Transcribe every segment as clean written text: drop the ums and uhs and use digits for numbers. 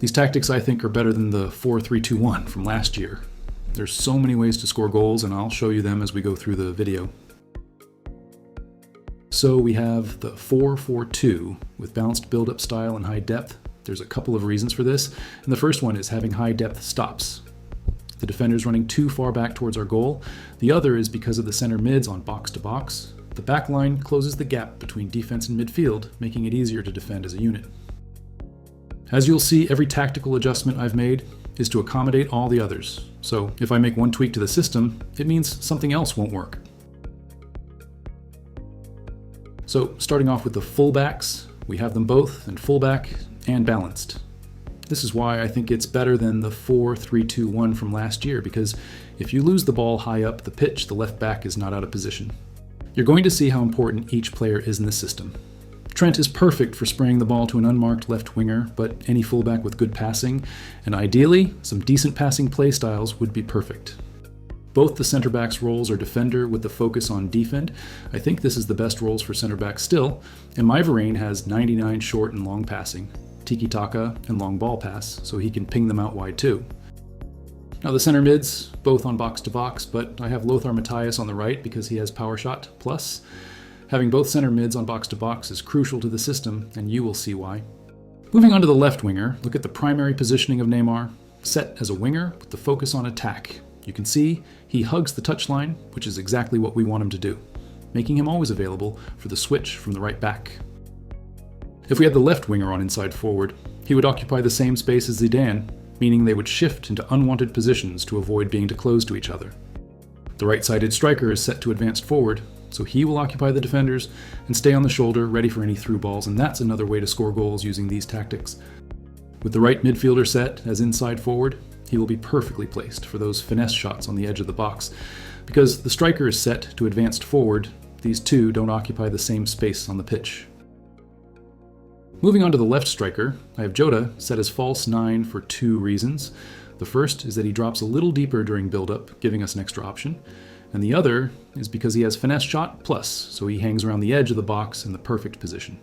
These tactics, I think, are better than the 4-3-2-1 from last year. There's so many ways to score goals, and I'll show you them as we go through the video. So we have the 4-4-2 with balanced build-up style and high depth. There's a couple of reasons for this, and the first one is having high depth stops. The defender's running too far back towards our goal. The other is because of the center mids on box to box. The back line closes the gap between defense and midfield, making it easier to defend as a unit. As you'll see, every tactical adjustment I've made is to accommodate all the others. So if I make one tweak to the system, it means something else won't work. So starting off with the fullbacks, we have them both in fullback and balanced. This is why I think it's better than the 4-3-2-1 from last year, because if you lose the ball high up the pitch, the left back is not out of position. You're going to see how important each player is in the system. Trent is perfect for spraying the ball to an unmarked left winger, but any fullback with good passing, and ideally, some decent passing play styles would be perfect. Both the center backs' roles are defender with the focus on defend. I think this is the best roles for center backs still, and my Varane has 99 short and long passing, tiki-taka and long ball pass, so he can ping them out wide too. Now the center mids, both on box to box, but I have Lothar Matthäus on the right because he has power shot plus. Having both center mids on box to box is crucial to the system, and you will see why. Moving on to the left winger, look at the primary positioning of Neymar, set as a winger with the focus on attack. You can see he hugs the touchline, which is exactly what we want him to do, making him always available for the switch from the right back. If we had the left winger on inside forward, he would occupy the same space as Zidane, meaning they would shift into unwanted positions to avoid being too close to each other. The right-sided striker is set to advanced forward, so he will occupy the defenders and stay on the shoulder ready for any through balls, and that's another way to score goals using these tactics. With the right midfielder set as inside forward, he will be perfectly placed for those finesse shots on the edge of the box. Because the striker is set to advanced forward, these two don't occupy the same space on the pitch. Moving on to the left striker, I have Jota set as false 9 for two reasons. The first is that he drops a little deeper during build-up, giving us an extra option. And the other is because he has finesse shot plus, so he hangs around the edge of the box in the perfect position.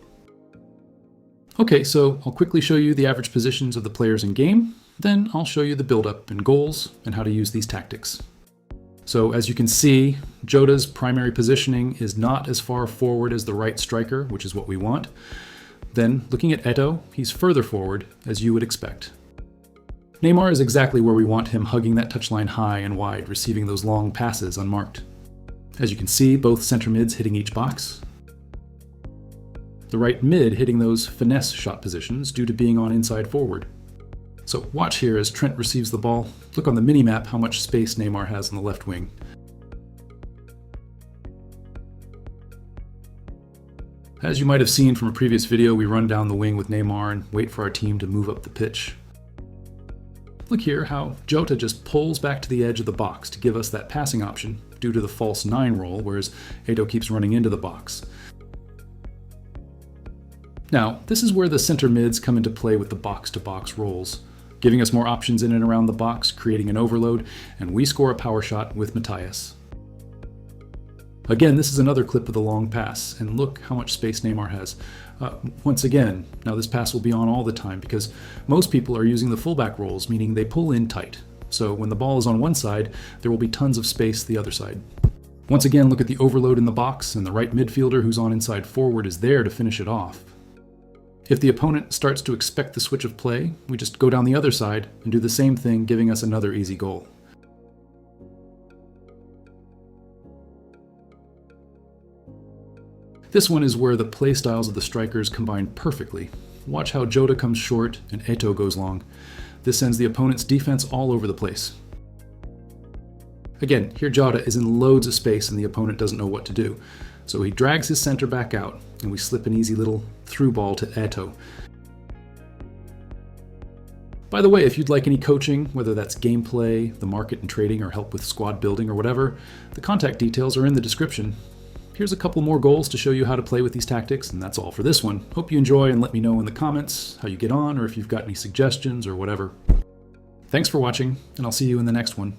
Okay, so I'll quickly show you the average positions of the players in game, then I'll show you the build-up and goals and how to use these tactics. So as you can see, Jota's primary positioning is not as far forward as the right striker, which is what we want. Then, looking at Eto'o, he's further forward, as you would expect. Neymar is exactly where we want him, hugging that touchline high and wide, receiving those long passes unmarked. As you can see, both center mids hitting each box. The right mid hitting those finesse shot positions due to being on inside forward. So watch here as Trent receives the ball. Look on the mini-map how much space Neymar has on the left wing. As you might have seen from a previous video, we run down the wing with Neymar and wait for our team to move up the pitch. Look here how Jota just pulls back to the edge of the box to give us that passing option due to the false 9 role, whereas Eto'o keeps running into the box. Now, this is where the center mids come into play with the box-to-box roles, giving us more options in and around the box, creating an overload, and we score a power shot with Matthäus. Again, this is another clip of the long pass, and look how much space Neymar has. Once again, now this pass will be on all the time because most people are using the fullback roles, meaning they pull in tight. So when the ball is on one side, there will be tons of space the other side. Once again, look at the overload in the box, and the right midfielder who's on inside forward is there to finish it off. If the opponent starts to expect the switch of play, we just go down the other side and do the same thing, giving us another easy goal. This one is where the play styles of the strikers combine perfectly. Watch how Jota comes short and Eto'o goes long. This sends the opponent's defense all over the place. Again, here Jota is in loads of space and the opponent doesn't know what to do. So he drags his center back out and we slip an easy little through ball to Eto'o. By the way, if you'd like any coaching, whether that's gameplay, the market and trading, or help with squad building or whatever, the contact details are in the description. Here's a couple more goals to show you how to play with these tactics, and that's all for this one. Hope you enjoy and let me know in the comments how you get on or if you've got any suggestions or whatever. Thanks for watching, and I'll see you in the next one.